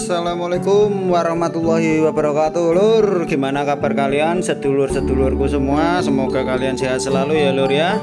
Assalamualaikum warahmatullahi wabarakatuh. Lur, gimana kabar kalian sedulur-sedulurku semua? Semoga kalian sehat selalu ya lur ya.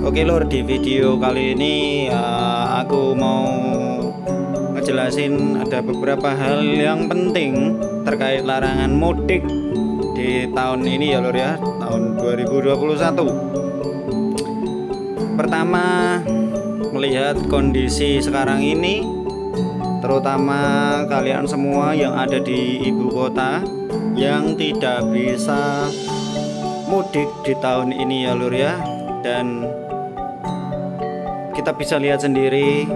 Oke lur, di video kali ini aku mau ngejelasin ada beberapa hal yang penting terkait larangan mudik di tahun ini ya lur ya, tahun 2021. Pertama, melihat kondisi sekarang ini, terutama kalian semua yang ada di ibu kota yang tidak bisa mudik di tahun ini ya lur ya. Dan kita bisa lihat sendiri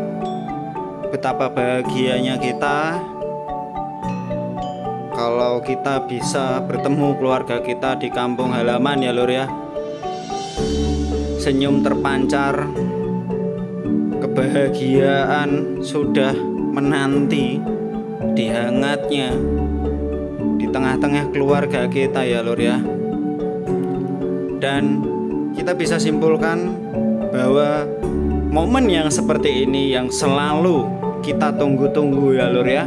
betapa bahagianya kita kalau kita bisa bertemu keluarga kita di kampung halaman ya lur ya. Senyum terpancar, kebahagiaan sudah menanti di hangatnya di tengah-tengah keluarga kita ya lur ya. Dan kita bisa simpulkan bahwa momen yang seperti ini yang selalu kita tunggu-tunggu ya lur ya.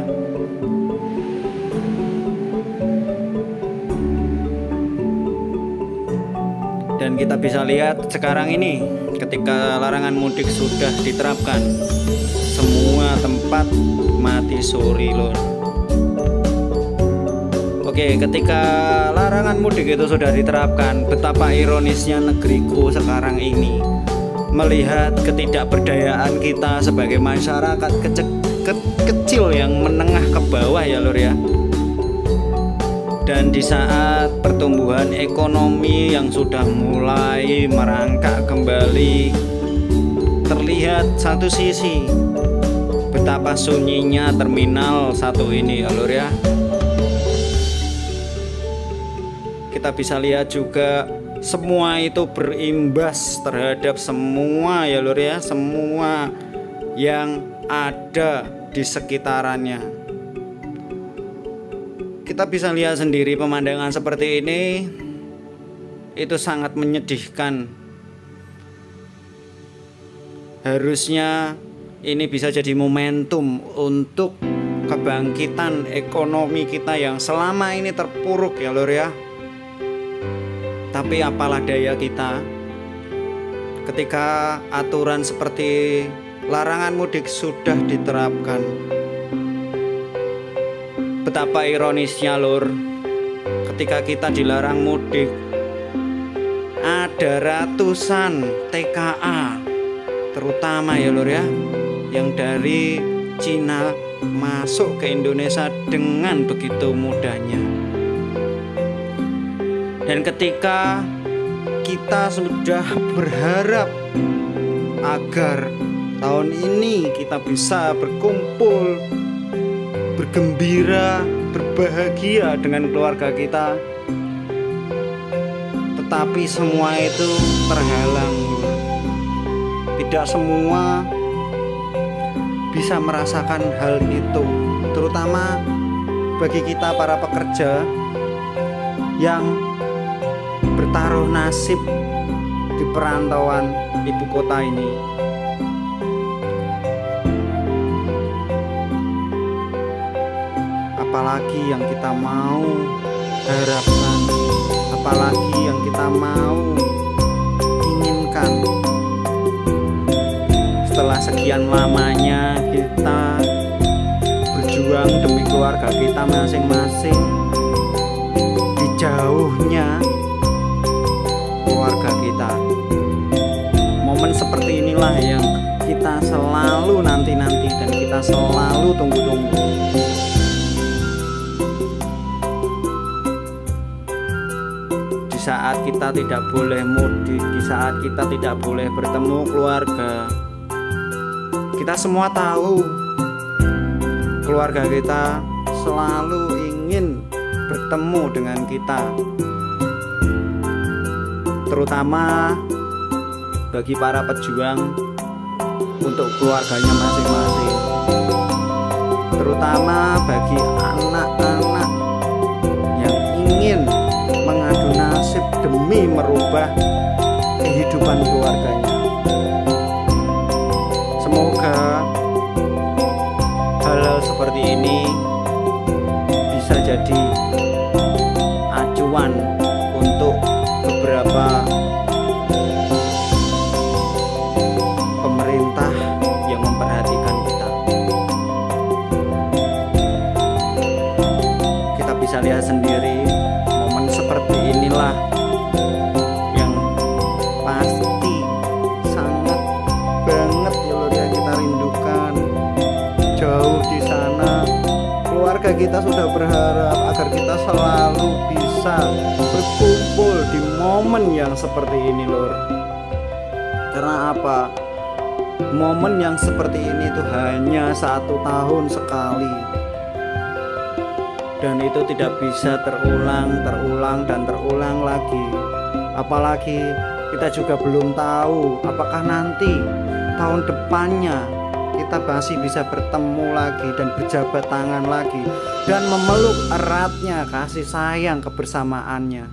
Dan kita bisa lihat sekarang ini ketika larangan mudik sudah diterapkan, semua tempat mati suri lur. Oke, ketika larangan mudik itu sudah diterapkan, betapa ironisnya negeriku sekarang ini melihat ketidakberdayaan kita sebagai masyarakat kecil yang menengah ke bawah ya lur ya. Dan di saat pertumbuhan ekonomi yang sudah mulai merangkak kembali, terlihat satu sisi betapa sunyinya terminal 1 ini ya lur ya. Kita bisa lihat juga semua itu berimbas terhadap semua ya lur ya, semua yang ada di sekitarannya. Kita bisa lihat sendiri pemandangan seperti ini, itu sangat menyedihkan. Harusnya ini bisa jadi momentum untuk kebangkitan ekonomi kita yang selama ini terpuruk ya lur ya. Tapi apalah daya kita, ketika aturan seperti larangan mudik sudah diterapkan. Betapa ironisnya lur, ketika kita dilarang mudik, ada ratusan TKA terutama ya lur ya, yang dari Cina masuk ke Indonesia dengan begitu mudahnya. Dan ketika kita sudah berharap agar tahun ini kita bisa berkumpul, bergembira, berbahagia dengan keluarga kita, tetapi semua itu terhalang. Tidak semua bisa merasakan hal itu, terutama bagi kita para pekerja yang bertaruh nasib di perantauan ibu kota ini. Apalagi yang kita mau harapkan, apalagi yang kita mau inginkan. Setelah sekian lamanya kita berjuang demi keluarga kita masing-masing, dijauhnya keluarga kita. Momen seperti inilah yang kita selalu nanti-nanti dan kita selalu tunggu-tunggu. Di saat kita tidak boleh mudik, di saat kita tidak boleh bertemu keluarga, kita semua tahu keluarga kita selalu ingin bertemu dengan kita, terutama bagi para pejuang untuk keluarganya masing-masing, terutama bagi anak-anak yang ingin mengadu nasib demi merubah kehidupan keluarganya. Semoga hal-hal seperti ini bisa jadi acuan untuk beberapa pemerintah yang memperhatikan kita. Kita bisa lihat sendiri, momen seperti inilah yang pasti sangat banget ya lor ya kita rindukan. Jauh di sana keluarga kita sudah berharap agar kita selalu bisa berkumpul di momen yang seperti ini lor. Karena apa? Momen yang seperti ini itu hanya 1 tahun sekali, dan itu tidak bisa terulang dan terulang lagi. Apalagi kita juga belum tahu apakah nanti tahun depannya kita masih bisa bertemu lagi dan berjabat tangan lagi dan memeluk eratnya kasih sayang kebersamaannya.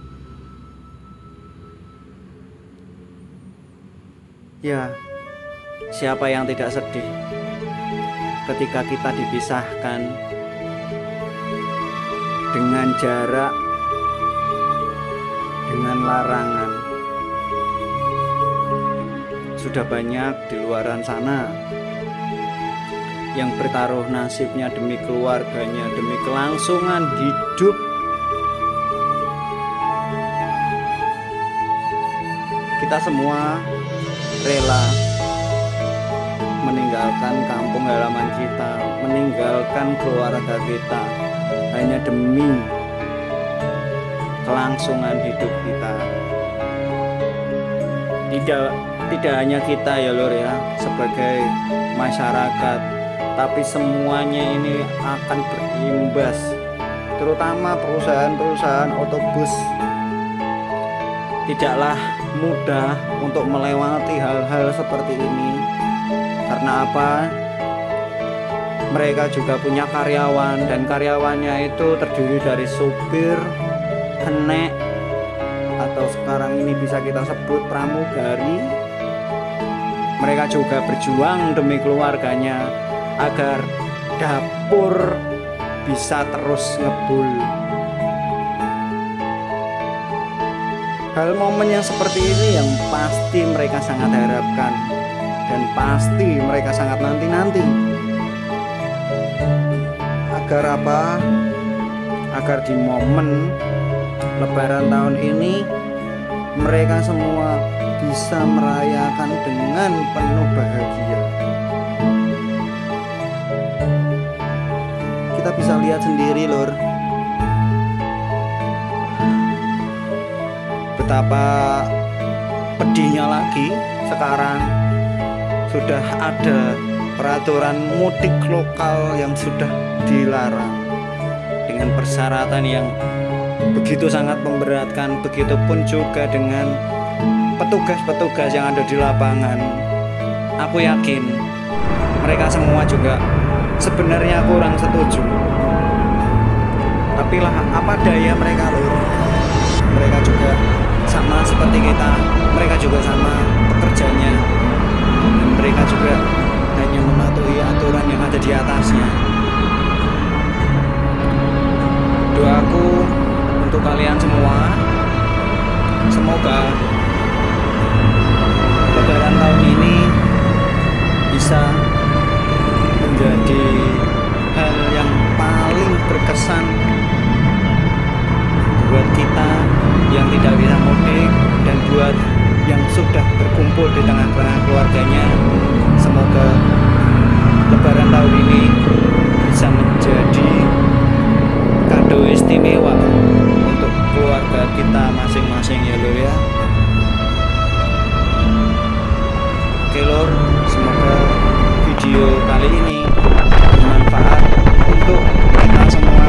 Ya, siapa yang tidak sedih ketika kita dipisahkan dengan jarak, dengan larangan? Sudah banyak di luaran sana yang bertaruh nasibnya demi keluarganya, demi kelangsungan hidup. Kita semua rela meninggalkan kampung halaman kita, meninggalkan keluarga kita hanya demi kelangsungan hidup kita. Tidak hanya kita ya lor ya sebagai masyarakat, tapi semuanya ini akan berimbas, terutama perusahaan-perusahaan otobus. Tidaklah mudah untuk melewati hal-hal seperti ini. Karena apa? Mereka juga punya karyawan, dan karyawannya itu terdiri dari supir, kenek, atau sekarang ini bisa kita sebut pramugari. Mereka juga berjuang demi keluarganya agar dapur bisa terus ngebul. Hal momen yang seperti ini yang pasti mereka sangat harapkan dan pasti mereka sangat nanti-nanti. Agar apa? Agar di momen Lebaran tahun ini mereka semua bisa merayakan dengan penuh bahagia. Kita bisa lihat sendiri lor, betapa pedihnya lagi sekarang sudah ada peraturan mudik lokal yang sudah dilarang dengan persyaratan yang begitu sangat memberatkan. Begitupun juga dengan petugas-petugas yang ada di lapangan. Aku yakin mereka semua juga sebenarnya kurang setuju, tapi lah apa daya mereka lor. Mereka juga sama seperti kita, mereka juga sama pekerjanya, dan mereka juga hanya mematuhi aturan yang ada di atasnya. Doaku untuk kalian semua, semoga Lebaran tahun ini bisa menjadi hal yang paling berkesan buat kita yang tidak bisa mudik, dan buat yang sudah berkumpul di tengah-tengah keluarganya. Semoga Lebaran tahun ini bisa menjadi kado istimewa untuk keluarga kita masing-masing ya lor ya. Oke lor, semoga video kali ini bermanfaat untuk kita semua.